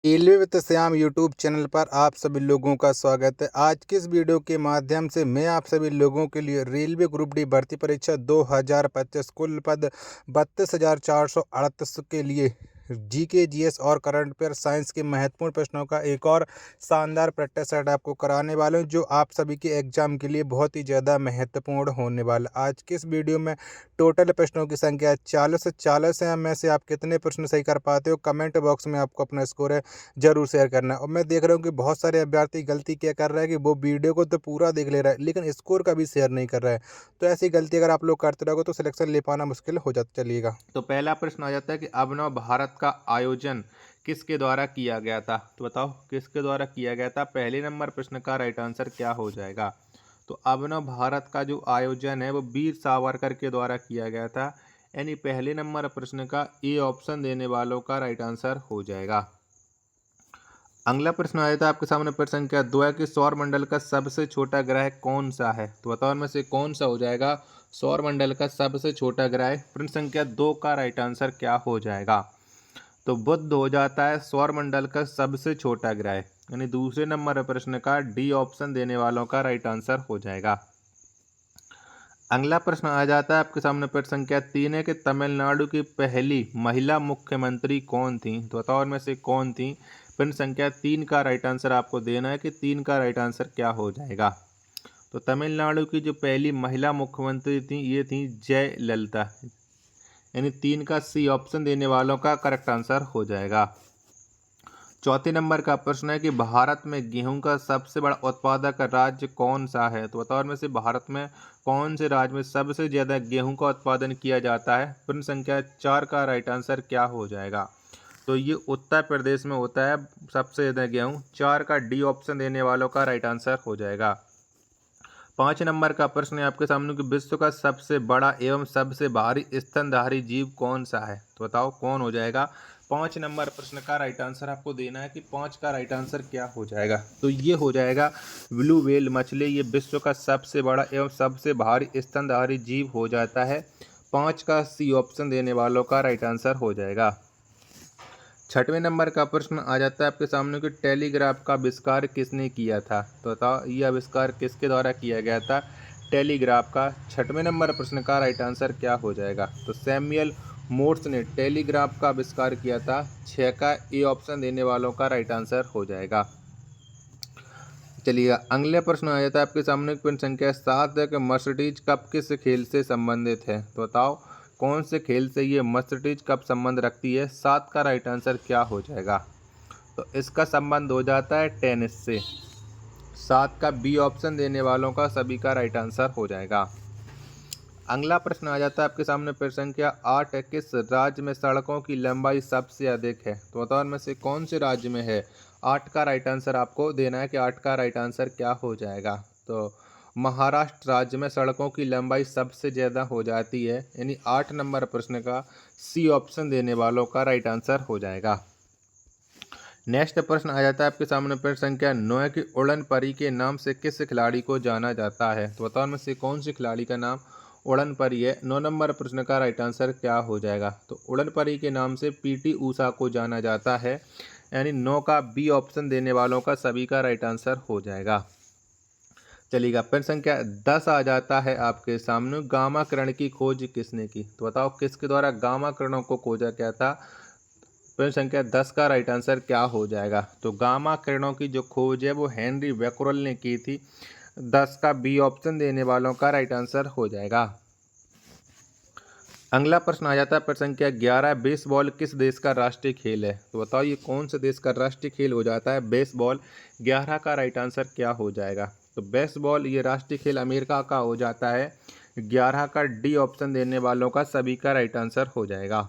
Railway with Shyam YouTube channel पर आप सभी लोगों का स्वागत है। आज की इस वीडियो के माध्यम से मैं आप सभी लोगों के लिए रेलवे ग्रुप डी भर्ती परीक्षा 2025 कुल पद 32,438 के लिए जीके जीएस और करंट अफेयर साइंस के महत्वपूर्ण प्रश्नों का एक और शानदार प्रैक्टिस सेट आपको कराने वाले हूं, जो आप सभी के एग्जाम के लिए बहुत ही ज़्यादा महत्वपूर्ण होने वाला। आज की इस वीडियो में टोटल प्रश्नों की संख्या 40 है। में से आप कितने प्रश्न सही कर पाते हो, कमेंट बॉक्स में आपको अपना स्कोर है ज़रूर शेयर करना है। और मैं देख रहा हूँ कि बहुत सारे अभ्यर्थी गलती क्या कर रहा है कि वो वीडियो को तो पूरा देख ले रहा है लेकिन स्कोर का भी शेयर नहीं कर रहा है। तो ऐसी गलती अगर आप लोग करते रहोगे तो सिलेक्शन ले पाना मुश्किल हो जाता चलिएगा। तो पहला प्रश्न आ जाता है कि अभिनव भारत का आयोजन किसके द्वारा किया गया था। तो बताओ किसके द्वारा किया गया था। पहले नंबर प्रश्न का राइट आंसर क्या हो जाएगा। तो अभिनव भारत का जो आयोजन है वो वीर सावरकर के द्वारा किया गया था, यानी पहले नंबर प्रश्न का ए ऑप्शन देने वालों का राइट आंसर हो जाएगा। अगला प्रश्न आया था आपके सामने प्रश्न संख्या 2 है कि सौर मंडल का सबसे छोटा ग्रह कौन सा है। तो बताओ इनमें से कौन सा हो जाएगा सौर मंडल का सबसे छोटा ग्रह। प्रश्न संख्या 2 का राइट आंसर क्या हो जाएगा। तो बुध हो जाता है सौर मंडल का सबसे छोटा ग्रह, यानी दूसरे नंबर प्रश्न का डी ऑप्शन देने वालों का राइट आंसर हो जाएगा। अगला प्रश्न आ जाता है आपके सामने प्रश्न संख्या 3 है कि तमिलनाडु की पहली महिला मुख्यमंत्री कौन थी। तो बताओ इनमें से कौन थी। प्रश्न संख्या 3 का राइट आंसर आपको देना है कि 3 का राइट आंसर क्या हो जाएगा। तो तमिलनाडु की जो पहली महिला मुख्यमंत्री थी ये थी जयललिता, यानी 3 का सी ऑप्शन देने वालों का करेक्ट आंसर हो जाएगा। चौथे नंबर का प्रश्न है कि भारत में गेहूं का सबसे बड़ा उत्पादक राज्य कौन सा है। तो बताओ इनमें से भारत में कौन से राज्य में सबसे ज़्यादा गेहूं का उत्पादन किया जाता है। प्रश्न संख्या 4 का राइट आंसर क्या हो जाएगा। तो ये उत्तर प्रदेश में होता है सबसे ज़्यादा गेहूं। 4 का डी ऑप्शन देने वालों का राइट आंसर हो जाएगा। 5 नंबर का प्रश्न है आपके सामने कि विश्व का सबसे बड़ा एवं सबसे भारी स्तनधारी जीव कौन सा है। तो बताओ कौन हो जाएगा। 5 नंबर प्रश्न का राइट आंसर आपको देना है कि 5 का राइट आंसर क्या हो जाएगा। तो ये हो जाएगा ब्लू व्हेल मछली। ये विश्व का सबसे बड़ा एवं सबसे भारी स्तनधारी जीव हो जाता है। 5 का सी ऑप्शन देने वालों का राइट आंसर हो जाएगा। 6वें नंबर का प्रश्न आ जाता है आपके सामने कि टेलीग्राफ का आविष्कार किसने किया था। तो बताओ ये आविष्कार किसके द्वारा किया गया था टेलीग्राफ का। 6वें नंबर प्रश्न का राइट आंसर क्या हो जाएगा। तो सैमुअल मोर्स ने टेलीग्राफ का आविष्कार किया था। 6 का ए ऑप्शन देने वालों का राइट आंसर हो जाएगा। चलिए अगले प्रश्न आ जाता है आपके सामने प्रश्न संख्या 7 है कि मर्सिडीज कप किस खेल से संबंधित है। तो बताओ कौन से खेल से ये मर्सिडीज कप संबंध रखती है। 7 का राइट आंसर क्या हो जाएगा। तो इसका संबंध हो जाता है टेनिस से। 7 का बी ऑप्शन देने वालों का सभी का राइट आंसर हो जाएगा। अगला प्रश्न आ जाता है आपके सामने प्रश्न संख्या 8 है किस राज्य में सड़कों की लंबाई सबसे अधिक है। तो बताओ इनमें से कौन से राज्य में है। 8 का राइट आंसर आपको देना है कि 8 का राइट आंसर क्या हो जाएगा। तो महाराष्ट्र राज्य में सड़कों की लंबाई सबसे ज़्यादा हो जाती है, यानी 8 नंबर प्रश्न का सी ऑप्शन देने वालों का राइट आंसर हो जाएगा। नेक्स्ट प्रश्न आ जाता है आपके सामने प्रश्न संख्या 9 की उड़न परी के नाम से किस खिलाड़ी को जाना जाता है। तो बताओ इनमें से कौन सी खिलाड़ी का नाम उड़न परी है। 9 नंबर प्रश्न का राइट आंसर क्या हो जाएगा। तो उड़न परी के नाम से पीटी ऊषा को जाना जाता है, यानी 9 का बी ऑप्शन देने वालों का सभी का राइट आंसर हो जाएगा। चलिएगा प्रश्न संख्या 10 आ जाता है आपके सामने गामा किरण की खोज किसने की। तो बताओ किसके द्वारा गामा किरणों को खोजा गया था। प्रश्न संख्या 10 का राइट आंसर क्या हो जाएगा। तो गामा किरणों की जो खोज है वो हेनरी बैक्यूरेल ने की थी। 10 का बी ऑप्शन देने वालों का राइट आंसर हो जाएगा। अगला प्रश्न आ जाता है प्रश्न संख्या 11 बेसबॉल किस देश का राष्ट्रीय खेल है। तो बताओ ये कौन से देश का राष्ट्रीय खेल हो जाता है बेसबॉल। 11 का राइट आंसर क्या हो जाएगा। तो बेसबॉल ये राष्ट्रीय खेल अमेरिका का हो जाता है। 11 का डी ऑप्शन देने वालों का सभी का राइट आंसर हो जाएगा।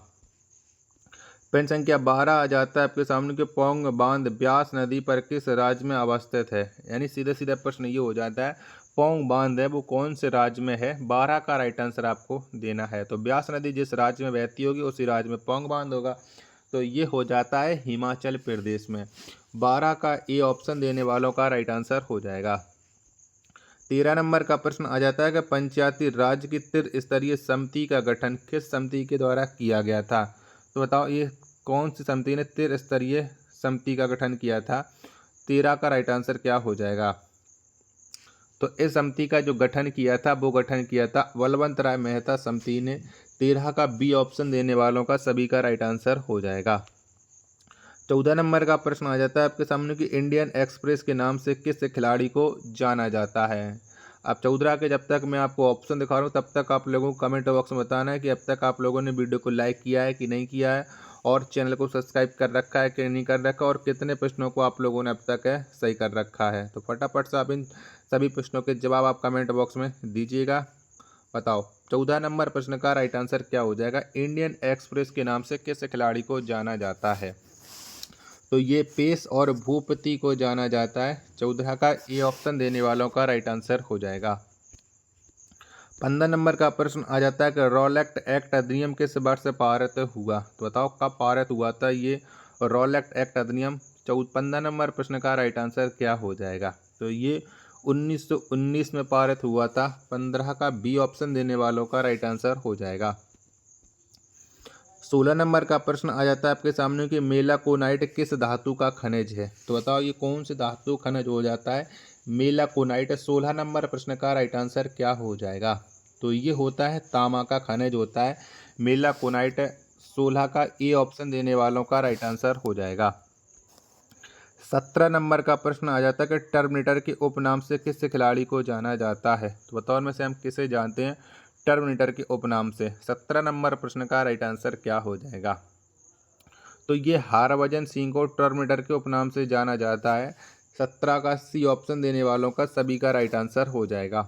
प्रश्न संख्या 12 आ जाता है आपके सामने कि पौंग बांध ब्यास नदी पर किस राज्य में अवस्थित है। यानी सीधा सीधा प्रश्न ये हो जाता है पौंग बांध है वो कौन से राज्य में है। 12 का राइट आंसर आपको देना है। तो ब्यास नदी जिस राज्य में बहती होगी उसी राज्य में पौंग बांध होगा। तो ये हो जाता है हिमाचल प्रदेश में। 12 का ए ऑप्शन देने वालों का राइट आंसर हो जाएगा। 13 नंबर का प्रश्न आ जाता है कि पंचायती राज की त्रिस्तरीय समिति का गठन किस समिति के द्वारा किया गया था। तो बताओ ये कौन सी समिति ने त्रिस्तरीय समिति का गठन किया था? 13 का राइट आंसर क्या हो जाएगा? तो इस समिति का जो गठन किया था वो गठन किया था बलवंत राय मेहता समिति ने। 13 का बी ऑप्शन देने वालों का सभी का राइट आंसर हो जाएगा। 14 नंबर का प्रश्न आ जाता है आपके सामने कि इंडियन एक्सप्रेस के नाम से किस खिलाड़ी को जाना जाता है? अब 14 के जब तक मैं आपको ऑप्शन दिखा रहा हूँ तब तक आप लोगों को कमेंट बॉक्स में बताना है कि अब तक आप लोगों ने वीडियो को लाइक किया है कि नहीं किया है, और चैनल को सब्सक्राइब कर रखा है कि नहीं कर रखा, और कितने प्रश्नों को आप लोगों ने अब तक सही कर रखा है। तो फटाफट से आप इन सभी प्रश्नों के जवाब आप कमेंट बॉक्स में दीजिएगा। बताओ 14 नंबर प्रश्न का राइट आंसर क्या हो जाएगा? इंडियन एक्सप्रेस के नाम से किस खिलाड़ी को जाना जाता है? तो ये पेस और भूपति को जाना जाता है। 14 का ए ऑप्शन देने वालों का राइट आंसर हो जाएगा। 15 नंबर का प्रश्न आ जाता है कि रॉलेट एक्ट अधिनियम किस वर्ष पारित हुआ? तो बताओ कब पारित हुआ था ये रॉलेट एक्ट अधिनियम? 15 नंबर प्रश्न का राइट आंसर क्या हो जाएगा? तो ये 1919 में पारित हुआ था। 15 का बी ऑप्शन देने वालों का राइट आंसर हो जाएगा। 16 नंबर का प्रश्न आ जाता है आपके सामने कि मेलाकोनाइट किस धातु का खनिज है? तो बताओ ये कौन से धातु खनिज हो जाता है मेलाकोनाइट? 16 नंबर प्रश्न का राइट आंसर क्या हो जाएगा? तो ये होता है तांबा का खनिज होता है मेलाकोनाइट। 16 का ए ऑप्शन देने वालों का राइट आंसर हो जाएगा। 17 नंबर का प्रश्न आ जाता है कि टर्मिनेटर के उपनाम से किस खिलाड़ी को जाना जाता है? तो बताओ इनमें से हम किसे जानते हैं टर्मिनेटर के उपनाम से? 17 नंबर प्रश्न का राइट आंसर क्या हो जाएगा? तो ये हरभजन सिंह को टर्मिनेटर के उपनाम से जाना जाता है। 17 का सी ऑप्शन देने वालों का सभी का राइट आंसर हो जाएगा।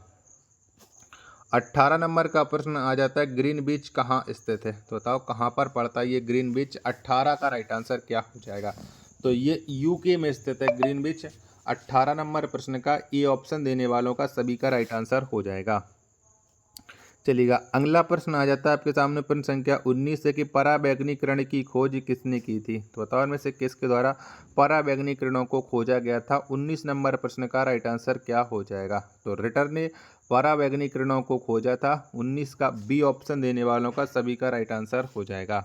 18 नंबर का प्रश्न आ जाता है ग्रीन बीच कहाँ स्थित है? तो बताओ कहाँ पर पड़ता है ये ग्रीन बीच? 18 का राइट आंसर क्या हो जाएगा? तो ये यूके में स्थित है ग्रीन बीच। 18 नंबर प्रश्न का ए ऑप्शन देने वालों का सभी का राइट आंसर हो जाएगा। चलिएगा अगला प्रश्न आ जाता है आपके सामने प्रश्न संख्या 19 है कि पराबैंगनीकरण की खोज किसने की थी? तो बताओ इनमें से किसके द्वारा पराबैंगनीकरणों को खोजा गया था? 19 नंबर प्रश्न का राइट आंसर क्या हो जाएगा? तो रिटर ने पराबैंगनीकरणों को खोजा था। 19 का बी ऑप्शन देने वालों का सभी का राइट आंसर हो जाएगा।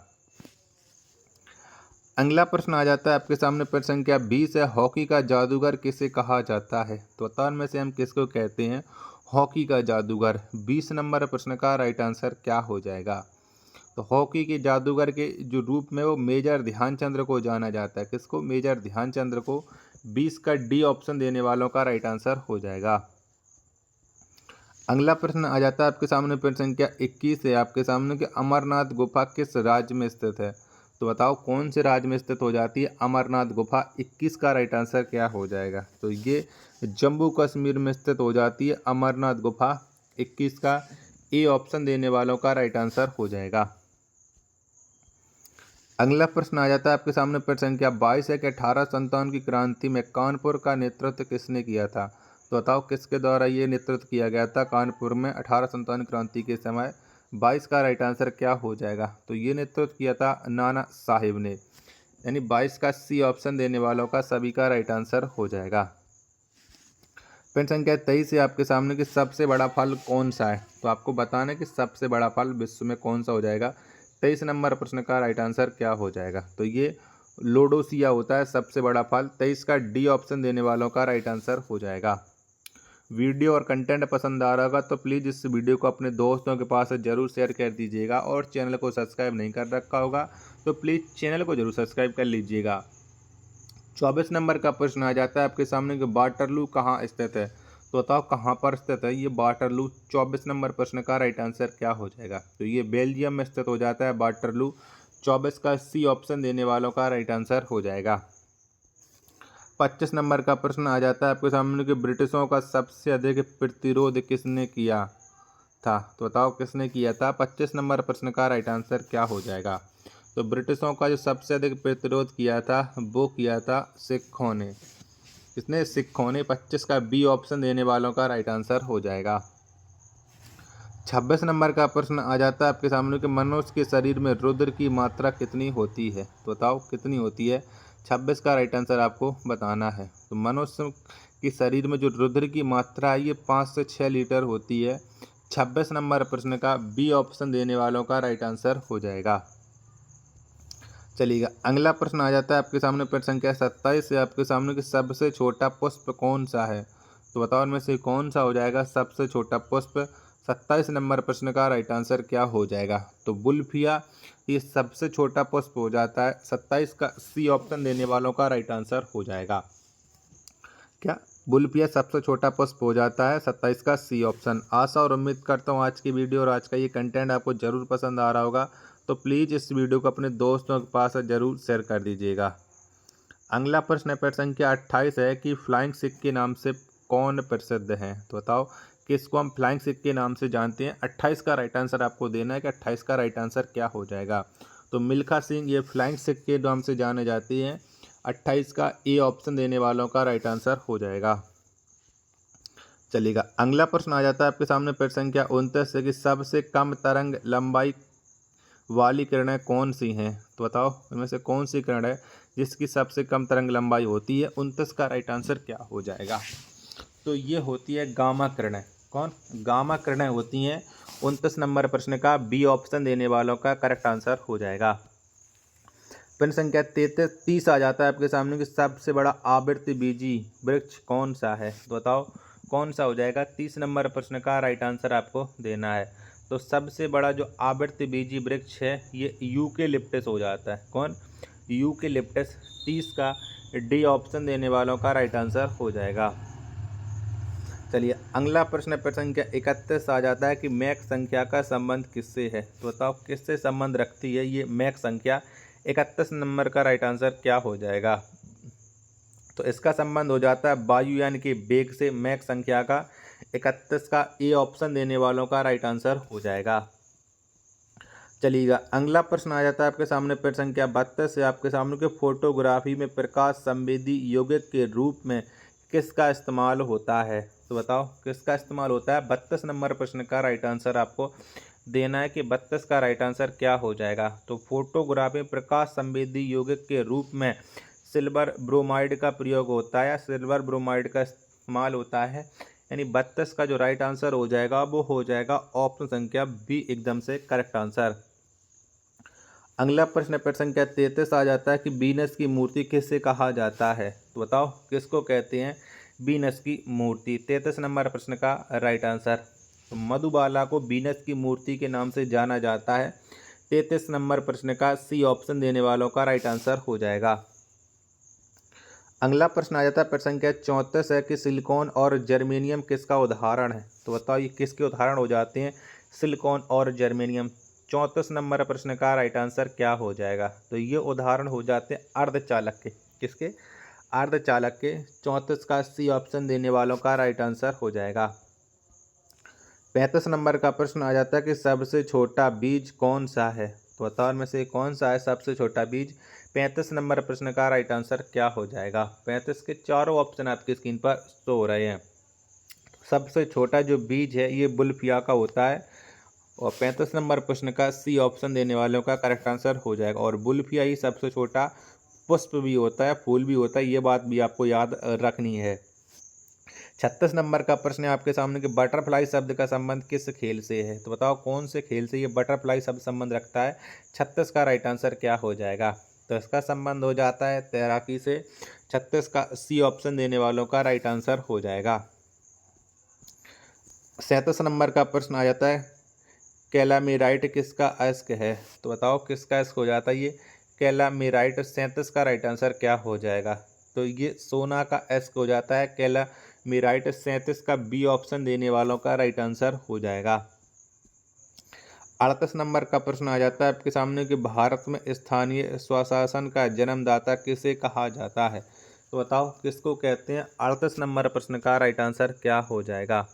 अगला प्रश्न आ जाता है आपके सामने प्रश्न संख्या 20 है हॉकी का जादूगर किसे कहा जाता है? तो बताओ में से हम किसको कहते हैं हॉकी का जादूगर? 20 नंबर प्रश्न का राइट आंसर क्या हो जाएगा? तो हॉकी के जादूगर के जो रूप में वो मेजर ध्यानचंद्र को जाना जाता है। किसको? मेजर ध्यानचंद्र को। 20 का डी ऑप्शन देने वालों का राइट आंसर हो जाएगा। अगला प्रश्न आ जाता है आपके सामने प्रश्न संख्या 21 है आपके सामने कि अमरनाथ गुफा किस राज्य में स्थित है? तो बताओ कौन से राज्य में स्थित हो जाती है अमरनाथ गुफा? 21 का राइट आंसर क्या हो जाएगा? तो ये जम्मू कश्मीर में स्थित हो जाती है अमरनाथ गुफा। 21 का ए ऑप्शन देने वालों का राइट आंसर हो जाएगा। अगला प्रश्न आ जाता है आपके सामने प्रश्न संख्या 22 है कि 1857 की क्रांति में कानपुर का नेतृत्व किसने किया था? तो बताओ किसके द्वारा ये नेतृत्व किया गया था कानपुर में 1857 क्रांति के समय? 22 का राइट आंसर क्या हो जाएगा? तो ये नेतृत्व किया था नाना साहिब ने। यानी 22 का सी ऑप्शन देने वालों का सभी का राइट आंसर हो जाएगा। प्रश्न संख्या 23 है आपके सामने कि सबसे बड़ा फल कौन सा है? तो आपको बताना है कि सबसे बड़ा फल विश्व में कौन सा हो जाएगा। 23 नंबर प्रश्न का राइट आंसर क्या हो जाएगा? तो ये लोडोसिया होता है सबसे बड़ा फल। 23 का डी ऑप्शन देने वालों का राइट आंसर हो जाएगा। वीडियो और कंटेंट पसंद आ रहा होगा तो प्लीज़ इस वीडियो को अपने दोस्तों के पास ज़रूर शेयर कर दीजिएगा, और चैनल को सब्सक्राइब नहीं कर रखा होगा तो प्लीज़ चैनल को ज़रूर सब्सक्राइब कर लीजिएगा। 24 नंबर का प्रश्न आ जाता है आपके सामने कि वाटरलू कहाँ स्थित है? तो बताओ कहाँ पर स्थित है ये वाटरलू? 24 नंबर प्रश्न का राइट आंसर क्या हो जाएगा? तो ये बेल्जियम में स्थित हो जाता है वाटरलू। 24 का सी ऑप्शन देने वालों का राइट आंसर हो जाएगा। 25 नंबर का प्रश्न आ जाता है आपके सामने कि ब्रिटिशों का सबसे अधिक प्रतिरोध किसने किया था? तो बताओ किसने किया था? 25 नंबर प्रश्न का राइट आंसर क्या हो जाएगा? तो ब्रिटिशों का जो सबसे अधिक प्रतिरोध किया था वो किया था सिखों ने। किसने? सिखों ने। 25 का बी ऑप्शन देने वालों का राइट आंसर हो जाएगा। 26 नंबर का प्रश्न आ जाता है आपके सामने कि मनुष्य के शरीर में रुद्र की मात्रा कितनी होती है? तो बताओ कितनी होती है? 26 का राइट आंसर आपको बताना है। तो मनुष्य के शरीर में जो रुद्र की मात्रा है ये 5 से 6 लीटर होती है। 26 नंबर प्रश्न का बी ऑप्शन देने वालों का राइट आंसर हो जाएगा। चलिएगा, अगला प्रश्न आ जाता है आपके सामने प्रश्न संख्या 27 से आपके सामने कि सबसे छोटा पुष्प कौन सा है। तो बताओ इनमें से कौन सा हो जाएगा सबसे छोटा पुष्प। 27 नंबर प्रश्न का राइट आंसर क्या हो जाएगा। तो बुल्फिया ये सबसे छोटा पुष्प हो जाता है। 27 का सी ऑप्शन देने वालों का राइट आंसर हो जाएगा। क्या बुल्फिया सबसे छोटा पुष्प हो जाता है। 27 का सी ऑप्शन। आशा और उम्मीद करता हूँ आज की वीडियो और आज का ये कंटेंट आपको ज़रूर पसंद आ रहा होगा। तो प्लीज़ इस वीडियो को अपने दोस्तों के पास ज़रूर शेयर कर दीजिएगा। अगला प्रश्न है प्रश्न संख्या 28 है कि फ्लाइंग सिख के नाम से कौन प्रसिद्ध हैं। तो बताओ किसको हम फ्लाइंग सिख के नाम से जानते हैं। 28 का राइट आंसर आपको देना है कि 28 का राइट आंसर क्या हो जाएगा। तो मिल्खा सिंह ये फ्लाइंग सिख के नाम से जाने जाती हैं। 28 का ए ऑप्शन देने वालों का राइट आंसर हो जाएगा। चलिएगा, अगला प्रश्न आ जाता है आपके सामने प्रश्न संख्या 29 है कि सबसे कम तरंग लंबाई वाली किरणें कौन सी हैं। तो बताओ इनमें से कौन सी किरण है जिसकी सबसे कम तरंग लंबाई होती है। 29 का राइट आंसर क्या हो जाएगा। तो ये होती है गामा किरणें। कौन गामा किरणें होती हैं। 29 नंबर प्रश्न का बी ऑप्शन देने वालों का करेक्ट आंसर हो जाएगा। प्रश्न संख्या 30 आ जाता है आपके सामने कि सबसे बड़ा आवृतबीजी वृक्ष कौन सा है। तो बताओ कौन सा हो जाएगा। 30 नंबर प्रश्न का राइट आंसर आपको देना है। तो सबसे बड़ा जो आवृतबीजी वृक्ष है ये यूकेलिप्टस हो जाता है। कौन यूकेलिप्टस। 30 का डी ऑप्शन देने वालों का राइट आंसर हो जाएगा। चलिए, अगला प्रश्न प्रश्न संख्या 31 आ जाता है कि मैक संख्या का संबंध किससे है। तो बताओ किससे संबंध रखती है ये मैक संख्या। 31 नंबर का राइट आंसर क्या हो जाएगा। तो इसका संबंध हो जाता है वायुयान के वेग से। मैक संख्या का 31 का ए ऑप्शन देने वालों का राइट आंसर हो जाएगा। चलिएगा, अगला प्रश्न आ जाता है आपके सामने प्रश्न संख्या 32 से आपके सामने के फोटोग्राफी में प्रकाश संवेदी यौगिक के रूप में किसका इस्तेमाल होता है। तो बताओ किसका इस्तेमाल होता है। 32 नंबर प्रश्न का राइट आंसर आपको देना है कि 32 का राइट आंसर क्या हो जाएगा। तो फोटोग्राफी में प्रकाश संवेदी यौगिक के रूप में सिल्वर ब्रोमाइड का प्रयोग होता है या सिल्वर ब्रोमाइड का इस्तेमाल होता है। यानी 32 का जो राइट आंसर हो जाएगा वो हो जाएगा ऑप्शन संख्या बी एकदम से करेक्ट आंसर। अगला प्रश्न प्रश्न संख्या 33 आ जाता है कि वीनस की मूर्ति किससे कहा जाता है। तो बताओ किसको कहते हैं वीनस की मूर्ति। 33 नंबर प्रश्न का राइट आंसर। तो मधुबाला को वीनस की मूर्ति के नाम से जाना जाता है। 33 नंबर प्रश्न का सी ऑप्शन देने वालों का राइट आंसर हो जाएगा। अगला प्रश्न आ जाता है प्रश्न संख्या 34 है कि सिलिकॉन और जर्मेनियम किसका उदाहरण है। तो बताओ ये किसके उदाहरण हो जाते हैं सिलिकॉन और जर्मेनियम। 34 नंबर प्रश्न का राइट आंसर क्या हो जाएगा। तो ये उदाहरण हो जाते हैं अर्धचालक के। किसके अर्धचालक के। 34 का सी ऑप्शन देने वालों का राइट आंसर हो जाएगा। 35 नंबर का प्रश्न आ जाता है कि सबसे छोटा बीज कौन सा है। तो बताओ इनमें से कौन सा है सबसे छोटा बीज। 35 नंबर प्रश्न का राइट आंसर क्या हो जाएगा। 35 के चारों ऑप्शन आपकी स्क्रीन पर शो हो रहे हैं। सबसे छोटा जो बीज है ये बुल्फिया का होता है और 35 नंबर प्रश्न का सी ऑप्शन देने वालों का करेक्ट आंसर हो जाएगा। और बुल्फिया ही सबसे छोटा पुष्प भी होता है फूल भी होता है। ये बात भी आपको याद रखनी है। 36 नंबर का प्रश्न है आपके सामने कि बटरफ्लाई शब्द का संबंध किस खेल से है। तो बताओ कौन से खेल से ये बटरफ्लाई शब्द संबंध रखता है। 36 का राइट आंसर क्या हो जाएगा। तो इसका संबंध हो जाता है तैराकी से। 36 का सी ऑप्शन देने वालों का राइट आंसर हो जाएगा। 37 नंबर का प्रश्न आ जाता है कैलामीराइट किसका अयस्क है। तो बताओ किसका अयस्क हो जाता है ये कैलामीराइट। 37 का राइट आंसर क्या हो जाएगा। तो ये सोना का अयस्क हो जाता है कैलामीराइट। 37 का बी ऑप्शन देने वालों का राइट आंसर हो जाएगा। 38 नंबर का प्रश्न आ जाता है आपके सामने कि भारत में स्थानीय स्वशासन का जन्मदाता किसे कहा जाता है। तो बताओ किसको कहते हैं। 38 नंबर प्रश्न का राइट आंसर क्या हो जाएगा।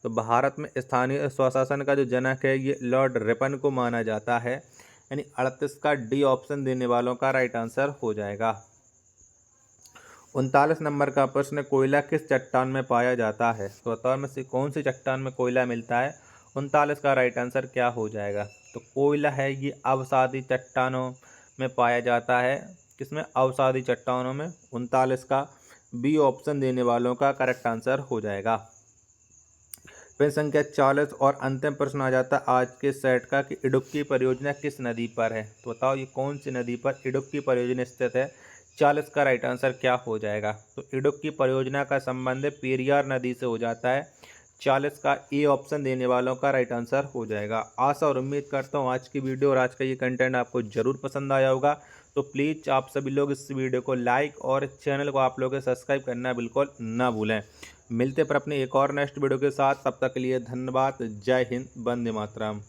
तो भारत में स्थानीय स्वशासन का जो जनक है ये लॉर्ड रिपन को माना जाता है। यानी 38 का डी ऑप्शन देने वालों का राइट आंसर हो जाएगा। 39 नंबर का प्रश्न कोयला किस चट्टान में पाया जाता है। तो बताओ में से कौन सी चट्टान में कोयला मिलता है। 39 का राइट आंसर क्या हो जाएगा। तो कोयला है ये अवसादी चट्टानों में पाया जाता है। किसमें अवसादी चट्टानों में। 39 का बी ऑप्शन देने वालों का करेक्ट आंसर हो जाएगा। प्रश्न संख्या 40 और अंतिम प्रश्न आ जाता है आज के सेट का कि इडुक्की परियोजना किस नदी पर है। तो बताओ ये कौन सी नदी पर इडुक्की परियोजना स्थित है। 40 का राइट आंसर क्या हो जाएगा। तो इडुक्की परियोजना का संबंध पेरियार नदी से हो जाता है। 40 का ए ऑप्शन देने वालों का राइट आंसर हो जाएगा। आशा और उम्मीद करता हूँ आज की वीडियो और आज का ये कंटेंट आपको ज़रूर पसंद आया होगा। तो प्लीज़ आप सभी लोग इस वीडियो को लाइक और चैनल को आप लोग सब्सक्राइब करना बिल्कुल ना भूलें। मिलते पर अपने एक और नेक्स्ट वीडियो के साथ, तब तक के लिए धन्यवाद। जय हिंद, वंदे मातरम।